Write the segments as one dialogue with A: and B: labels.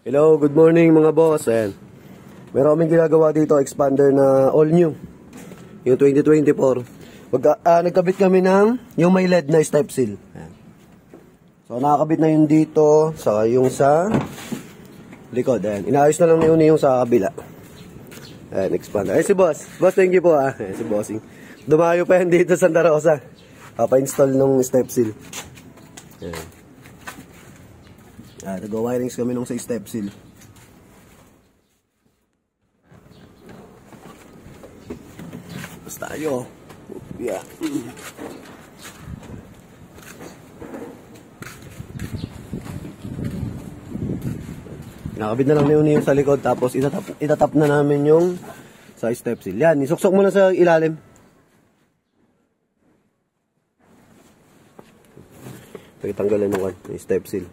A: Hello, good morning mga boss. Ayan. Meron kaming ginagawa dito, expander na all new. Yung 2024. Nagkabit kami ng yung may LED na step seal. Ayan. So nakakabit na yun dito, saka yung sa likod. Ayan. Inaayos na lang yun yung sa kabila. Ayan, expander. Ayan si boss. Boss, thank you po ah. Ayan si bossing. Dumayo pa yan dito sa Santa Rosa. Pa-install nung step seal. Ayan. Nag-wirings kami nung sa step seal. Basta tayo. Yeah. Nakabit na lang na yun yung sa likod. Tapos itatap na namin yung sa step seal. Yan, isuksok mo na sa ilalim. Pagtanggalin mo yung step seal.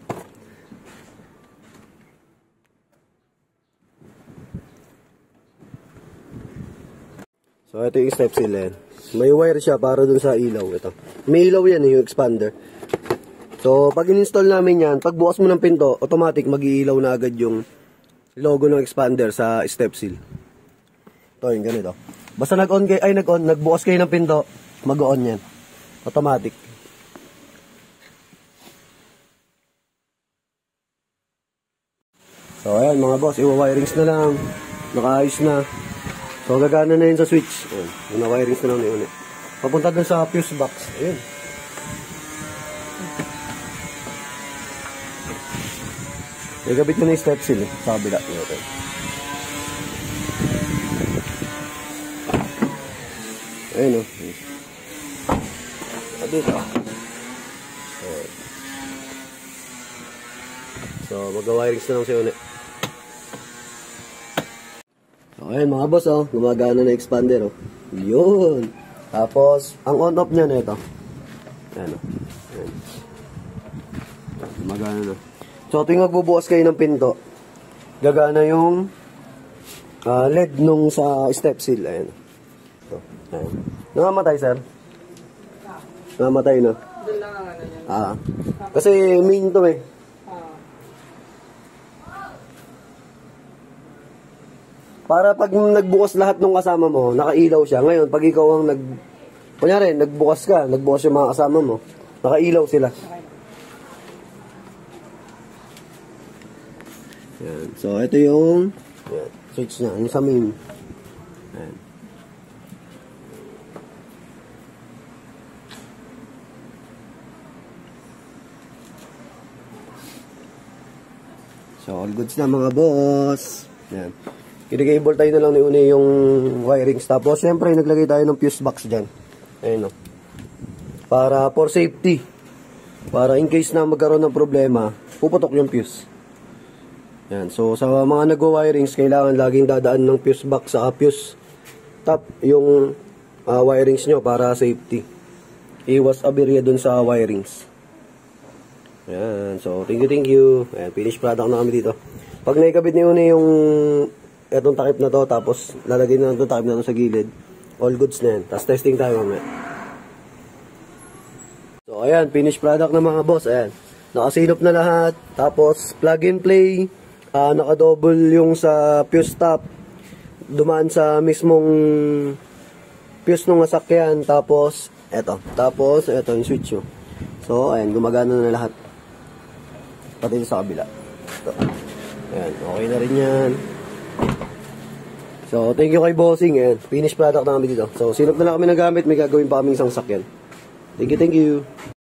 A: So, ito yung step seal yan. May wire siya para dun sa ilaw. Ito. May ilaw yan yung expander. So, pag in-install namin yan, pag bukas mo ng pinto, automatic mag-iilaw na agad yung logo ng expander sa step seal. Ito yung ganito. Basta nagbukas kayo ng pinto, mag-on yan. Automatic. So, ayan mga boss, iwa-wirings na lang. Nakaayos na. So, gagana na yun sa switch. Ayan. Yung na-wirings na lang na yun. Papunta dun sa fuse box. Ayan. Igabit mo na yung step seal sa kabila. Ayan. Ayan o. Dito. Ayan. So, mag-wirings na lang siya ulit. So, ayan mga boss, oh. Gumagana na expander, oh. Yun. Tapos, ang on-off niya na ito. Ayan, oh. Ayan. Gumagana na. So, tuwing magbubukas kayo ng pinto, gagana yung LED nung sa step seal. Ayan. So, ayan. Nangamatay, sir? Nangamatay, no?
B: Doon lang ang ano yan.
A: Kasi main to, eh. Para pag nagbukas lahat ng kasama mo, nakailaw siya. Ngayon, pag ikaw ang kunyari, nagbukas yung mga kasama mo, nakailaw sila. Yan. So, ito yung switch niya. Yung sa main. Yan. So, all goods na mga boss. Yan. Kinigable tayo na lang ni Une yung wirings. Tapos, syempre, naglagay tayo ng fuse box dyan. Ayun, no. Para for safety. Para in case na magkaroon ng problema, puputok yung fuse. Yan. So, sa mga nagwa-wirings, kailangan laging dadaan ng fuse box sa fuse top yung wirings nyo para safety. Iwas aberya dun sa wirings. Yan. So, thank you. Ayan, finished product na kami dito. Pag naikabit ni Une yung etong takip na to, tapos lalagay na itong takip na to sa gilid, all goods na yan. Tapos testing tayo mamaya. So ayan, finished product na mga boss. Ayan, nakasilop na lahat. Tapos plug and play, naka-double yung sa fuse top, dumaan sa mismong fuse nung nasakyan. Tapos eto yung switch nyo. So ayan, gumagana na lahat, pati sa kabila. Ito. Ayan, okay na rin yan. So, thank you kay Bossing. And finished product na kami dito. So, sinop na lang kami nagamit. May gagawin pa kaming isang sakyan. Thank you.